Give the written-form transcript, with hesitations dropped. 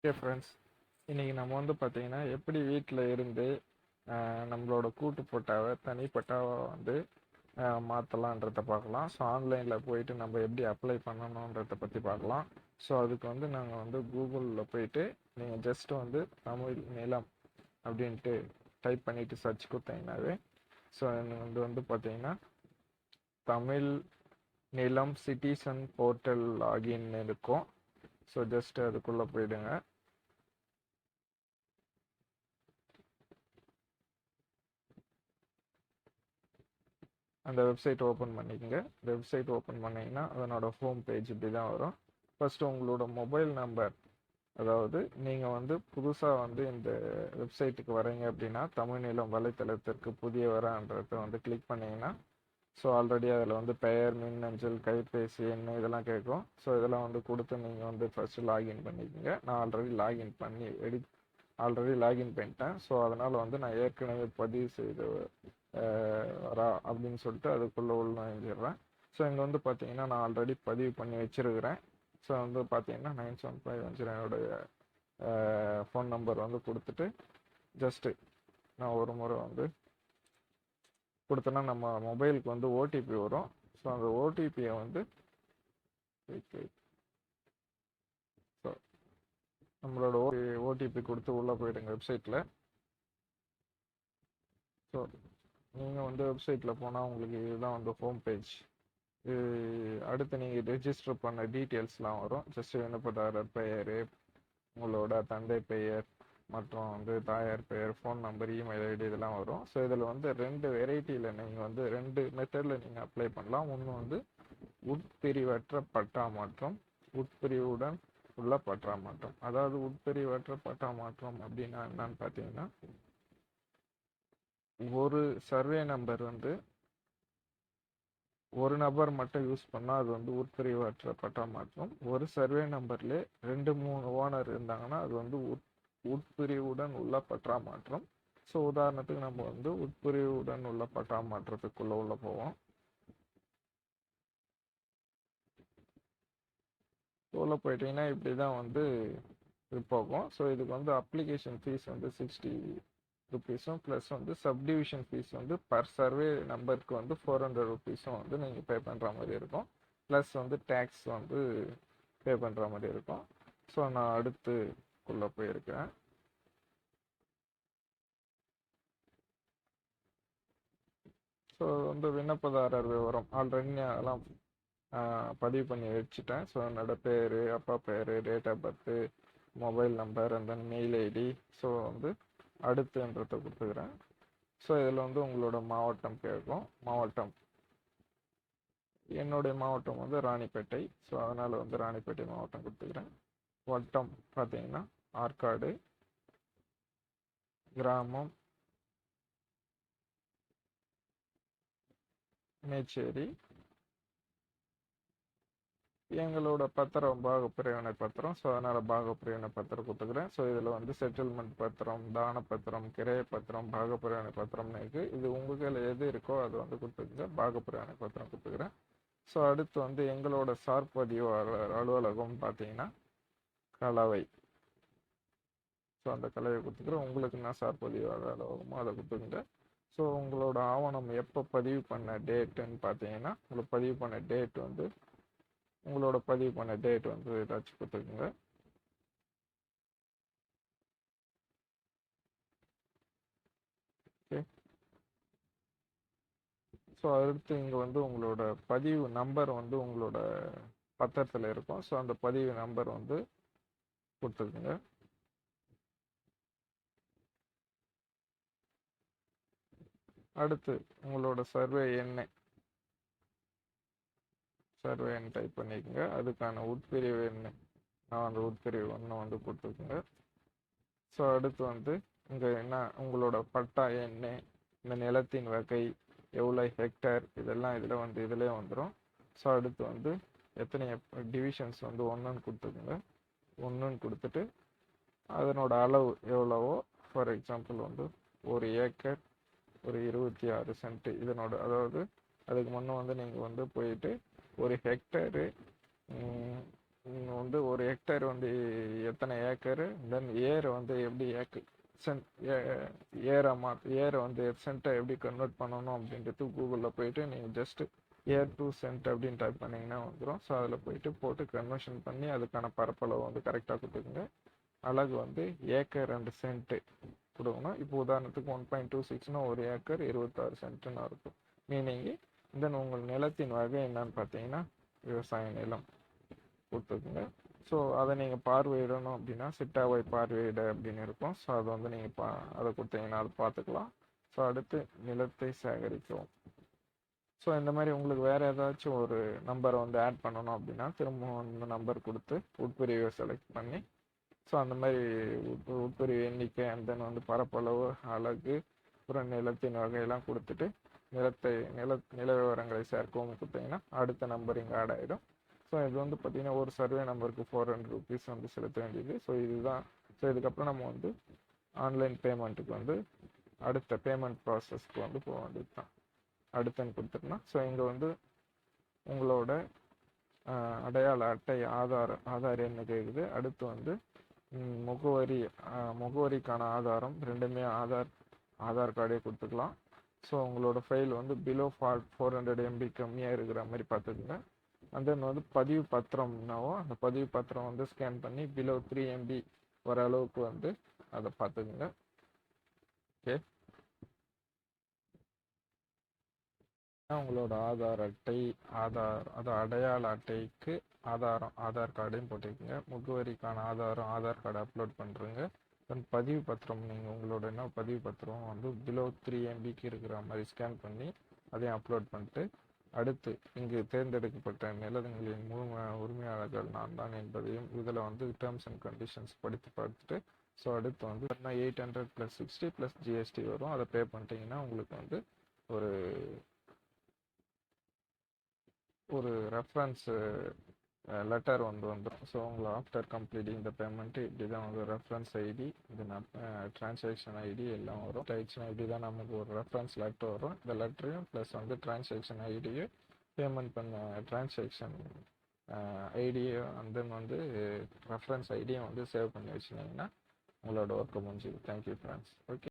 Okay friends, இன்றைக்கி நம்ம வந்து பார்த்திங்கன்னா எப்படி வீட்டில் இருந்து நம்மளோட கூட்டு பட்டாவை தனிப்பட்டாவை வந்து மாற்றலான்றத பார்க்கலாம். ஸோ ஆன்லைனில் போயிட்டு நம்ம எப்படி அப்ளை பண்ணணுன்றதை பற்றி பார்க்கலாம். ஸோ அதுக்கு வந்து நாங்கள் வந்து கூகுளில் போயிட்டு நீங்கள் ஜஸ்ட் வந்து தமிழ் நிலம் அப்படின்ட்டு டைப் பண்ணிவிட்டு சர்ச் கொடுத்தீங்கன்னாவே ஸோ இது வந்து பார்த்திங்கன்னா தமிழ் நிலம் சிட்டிசன் போர்ட்டல் லாகின் இருக்கும். ஸோ ஜஸ்ட் அதுக்குள்ளே போயிடுங்க. அந்த வெப்சைட் ஓப்பன் பண்ணிக்கோங்க. வெப்சைட் ஓப்பன் பண்ணிங்கன்னா அதனோட ஹோம் பேஜ் இப்படி தான் வரும். ஃபஸ்ட்டு உங்களோட மொபைல் நம்பர், அதாவது நீங்கள் வந்து புதுசாக வந்து இந்த வெப்சைட்டுக்கு வரீங்க அப்படின்னா தமிழ் நிலம் வலைத்தளத்திற்கு புதியவரான்றதை வந்து கிளிக் பண்ணிங்கன்னா ஸோ ஆல்ரெடி அதில் வந்து பெயர், மின்னஞ்சல், கைபேசி எண் இதெல்லாம் கேட்கும். ஸோ இதெல்லாம் வந்து கொடுத்து நீங்கள் வந்து ஃபஸ்ட்டு லாகின் பண்ணிக்கோங்க. நான் ஆல்ரெடி லாகின் பண்ணிட்டேன். ஸோ அதனால் வந்து நான் ஏற்கனவே பதிவு செய்து வரா அப்படின்னு சொல்லிட்டு அதுக்குள்ளே நுழைஞ்சிடுறேன். ஸோ இங்கே வந்து பார்த்தீங்கன்னா நான் ஆல்ரெடி பதிவு பண்ணி வச்சுருக்கிறேன். ஸோ வந்து பார்த்தீங்கன்னா 975 என்னுடைய ஃபோன் நம்பர் வந்து கொடுத்துட்டு ஜஸ்ட்டு நான் ஒரு முறை வந்து கொடுத்தேன்னா நம்ம மொபைலுக்கு வந்து ஓடிபி வரும். ஸோ அந்த ஓடிபியை வந்து ஸோ நம்மளோட ஓடிபி கொடுத்து உள்ளே போயிடுங்க வெப்சைட்டில். ஸோ நீங்கள் வந்து வெப்சைட்டில் போனால் உங்களுக்கு இதுதான் வந்து ஹோம் பேஜ். அடுத்து நீங்கள் ரெஜிஸ்டர் பண்ண டீட்டெயில்ஸ்லாம் வரும். ஜஸ்ட் விண்ணப்பதாரர் பெயர், உங்களோட தந்தை பெயர் மற்றும் வந்து தாயார் பெயர், ஃபோன் நம்பர், இமெயில் ஐடி இதெல்லாம் வரும். ஸோ இதில் வந்து 2 வெரைட்டியில் நீங்கள் வந்து 2 மெத்தடில் நீங்கள் அப்ளை பண்ணலாம். ஒன்று வந்து உட்பிரிவற்ற பட்டா மாற்றம், உட்பிரிவுடன் உள்ள பட்டா மாற்றம். அதாவது உட்பிரிவற்ற பட்டா மாற்றம் அப்படின்னா என்னன்னு பார்த்தீங்கன்னா, ஒரு சர்வே நம்பர் வந்து ஒரு நபர் மட்டும் யூஸ் பண்ணால் அது வந்து உட்பிரிவற்ற பட்டா மாற்றம். ஒரு சர்வே நம்பர்லேயே 2-3 ஓனர் இருந்தாங்கன்னா அது வந்து உட்பிரிவுடன் உள்ள பட்டா மாற்றம். ஸோ உதாரணத்துக்கு நம்ம வந்து உட்பிரிவுடன் உள்ள பட்டா மாற்றத்துக்குள்ளே உள்ள போவோம். உள்ள போயிட்டீங்கன்னா இப்படி தான் வந்து இது போகும். ஸோ இதுக்கு வந்து அப்ளிகேஷன் ஃபீஸ் வந்து 60 ருபீஸும் ப்ளஸ் வந்து சப்டிவிஷன் ஃபீஸ் வந்து பர் சர்வே நம்பருக்கு வந்து 400 ருபீஸும் வந்து நீங்கள் பே பண்ணுற மாதிரி இருக்கும். ப்ளஸ் வந்து டேக்ஸ் வந்து பே பண்ணுற மாதிரி இருக்கும். ஸோ நான் அடுத்துக்குள்ளே போயிருக்கேன். ஸோ வந்து விண்ணப்பதாரர் விவரம் ஆல்ரெடி அதெல்லாம் பதிவு பண்ணி வச்சுட்டேன். ஸோ என்னோட பேர், அப்பா பேர், date of birth, mobile number, அந்த மெயில் ஐடி. ஸோ வந்து அடுத்துன்றதை கொடுத்துக்கிறேன். ஸோ இதில் வந்து உங்களோட மாவட்டம் கேட்கும். என்னுடைய மாவட்டம் வந்து ராணிப்பேட்டை. ஸோ அதனால் வந்து ராணிப்பேட்டை மாவட்டம் கொடுத்துக்கிறேன். வட்டம் பார்த்தீங்கன்னா ஆற்காடு, கிராமம் மேச்சேரி. எங்களோட பத்திரம் பாகப்பிரிவினை பத்திரம். ஸோ அதனால் பாகப்பிரிவினை பத்திரம் கொடுத்துக்கிறேன். ஸோ இதில் வந்து செட்டில்மெண்ட் பத்திரம், தான பத்திரம், கிரைய பத்திரம், பாகப்பிரிவினை பத்திரம்னு இருக்குது. இது உங்கள் கையில் எது இருக்கோ அது வந்து கொடுத்துக்குங்க. பாகப்பிரிவினை பத்திரம் கொடுத்துக்கிறேன். ஸோ அடுத்து வந்து எங்களோட சார்பதிவு அலுவலகம் பார்த்தீங்கன்னா கலவை. ஸோ அந்த கலவை கொடுத்துக்கிறேன். உங்களுக்கு என்ன சார்பதிவு அலுவலகமோ அதை கொடுத்துக்குங்க. ஸோ உங்களோட ஆவணம் எப்போ பதிவு பண்ண டேட்டுன்னு பார்த்தீங்கன்னா உங்களுக்கு பதிவு பண்ண டேட் வந்து உங்களோட பதிவு பண்ண டேட் வந்து ஏதாச்சும் கொடுத்துருக்குங்க. ஓகே. ஸோ அடுத்து இங்கே வந்து உங்களோட பதிவு நம்பர் வந்து உங்களோட பத்திரத்தில் இருக்கும். ஸோ அந்த பதிவு நம்பர் வந்து கொடுத்துருக்குங்க. அடுத்து உங்களோட சர்வே எண் டைப் பண்ணிக்கோங்க. அதுக்கான உட்பிரிவு எண் நான் அந்த உட்பிரிவு 1 வந்து கொடுத்துருக்குங்க. ஸோ அடுத்து வந்து இங்கே என்ன உங்களோட பட்டா எண், இந்த நிலத்தின் வகை, எவ்வளோ ஹெக்டேர், இதெல்லாம் இதில் வந்து இதிலே வந்துடும். ஸோ அடுத்து வந்து எத்தனை டிவிஷன்ஸ் வந்து 1ன்னு கொடுத்துக்குங்க. 1ன்னு கொடுத்துட்டு அதனோட அளவு எவ்வளவோ, ஃபார் எக்ஸாம்பிள் வந்து 1 ஏக்கர் ஒரு 26 சென்ட் இதனோட, அதாவது அதுக்கு முன்னே வந்து நீங்கள் வந்து போயிட்டு 1 ஹெக்டேரு வந்து ஒரு ஹெக்டேர் வந்து எத்தனை ஏக்கரு, தென் ஏர் வந்து எப்படி ஏக்கர் சென்ட் ஏரை வந்து சென்ட்டை எப்படி கன்வெர்ட் பண்ணணும் அப்படின்றது கூகுளில் போயிட்டு நீங்கள் ஜஸ்ட்டு ஏர் டு சென்ட் அப்படின்னு டைப் பண்ணிங்கன்னா வந்துடும். ஸோ அதில் போயிட்டு போட்டு கன்வர்ஷன் பண்ணி அதுக்கான பரப்பளவு வந்து கரெக்டாக கொடுத்துக்குங்க. அழகு வந்து ஏக்கர் அண்ட் சென்ட்டு கொடுக்கணும். இப்போ உதாரணத்துக்கு 1.26னா ஒரு ஏக்கர் 26 சென்ட்டுன்னு இருக்கும் மீனிங்கு. தென் உங்கள் நிலத்தின் வகை என்னன்னு பார்த்தீங்கன்னா விவசாய நிலம் கொடுத்துக்குங்க. ஸோ அதை நீங்கள் பார்வையிடணும் அப்படின்னா சிட்டாவை பார்வையிட அப்படின்னு இருக்கும். ஸோ அதை வந்து நீங்கள் அதை கொடுத்தீங்கன்னா அதை பார்த்துக்கலாம். ஸோ அடுத்து நிலத்தை சேகரிக்கவும். ஸோ இந்த மாதிரி உங்களுக்கு வேறு ஏதாச்சும் ஒரு நம்பரை வந்து ஆட் பண்ணணும் அப்படின்னா திரும்ப அந்த நம்பர் கொடுத்து உட்பிரிவை செலக்ட் பண்ணி ஸோ அந்த மாதிரி உட்பிரிவு எண்ணிக்கை அண்ட் தென் வந்து பரப்பளவு அழகு அப்புறம் நிலத்தின் வகையெல்லாம் கொடுத்துட்டு நில விவரங்களை சேர்க்கவும் கொடுத்தீங்கன்னா அடுத்த நம்பர் இங்கே ஆட் ஆகிடும். ஸோ இது வந்து பார்த்திங்கன்னா ஒரு சர்வே நம்பருக்கு 400 rupees வந்து செலுத்த வேண்டியது. ஸோ இதுதான். ஸோ இதுக்கப்புறம் நம்ம வந்து ஆன்லைன் பேமெண்ட்டுக்கு வந்து அடுத்த பேமெண்ட் ப்ராசஸ்க்கு வந்து போக வேண்டியது தான். அடுத்துன்னு கொடுத்துருந்தா ஸோ இங்கே வந்து உங்களோட அடையாள அட்டை ஆதார் எண்ணு கேட்குது. அடுத்து வந்து முகவரிக்கான ஆதாரம் ரெண்டுமே ஆதார் கார்டே கொடுத்துக்கலாம். ஸோ உங்களோட ஃபைல் வந்து பிலோ 400 MB கம்மியாக இருக்கிற மாதிரி பார்த்துக்குங்க. அண்ட் தென் வந்து பதிவு பத்திரம்னாவோ அந்த பதிவு பத்திரம் வந்து ஸ்கேன் பண்ணி பிலோ 3 MB வர அளவுக்கு வந்து அதை பார்த்துக்குங்க. ஓகே, உங்களோட ஆதார் அட்டை அடையாள அட்டைக்கு ஆதார் கார்டையும் போட்டுக்கோங்க. முகவரிக்கான ஆதார் கார்டு அப்லோட் பண்ணுறங்க. தென் பதிவு பத்திரம் நீங்கள் உங்களோட என்ன பதிவு பத்திரம் வந்து பிலோ 3 MBக்கு இருக்கிற மாதிரி ஸ்கேன் பண்ணி அதையும் அப்லோட் பண்ணிட்டு அடுத்து இங்கு தேர்ந்தெடுக்கப்பட்ட நிலங்களின் உரிமையாளர்கள் நான் தான் என்பதையும் இதில் வந்து டேர்ம்ஸ் அண்ட் கண்டிஷன்ஸ் பார்த்துட்டு ஸோ அடுத்து வந்து 800 + 60 + GST வரும். அதை பே பண்ணிட்டீங்கன்னா உங்களுக்கு வந்து ஒரு ரெஃபரன்ஸ் லெட்டர் வந்து வந்துடும். ஸோ உங்களை ஆஃப்டர் கம்ப்ளீட்டிங் த பேமெண்ட்டு இப்படி தான் வந்து ரெஃபரன்ஸ் ஐடி இது டிரான்சாக்ஷன் ஐடி எல்லாம் வரும். ஆயிடுச்சுன்னா இப்படி தான் நமக்கு ஒரு ரெஃபரன்ஸ் லெட்டர் வரும். இந்த லெட்டரையும் ப்ளஸ் வந்து டிரான்சாக்ஷன் ஐடியும் பேமெண்ட் பண்ண டிரான்சாக்ஷன் ஐடியும் அண்ட் தென் வந்து ரெஃபரன்ஸ் ஐடியும் வந்து சேவ் பண்ணி வச்சுருந்தீங்கன்னா உங்களோட ஒர்க்கை முடிஞ்சுது. Thank you friends. ஓகே.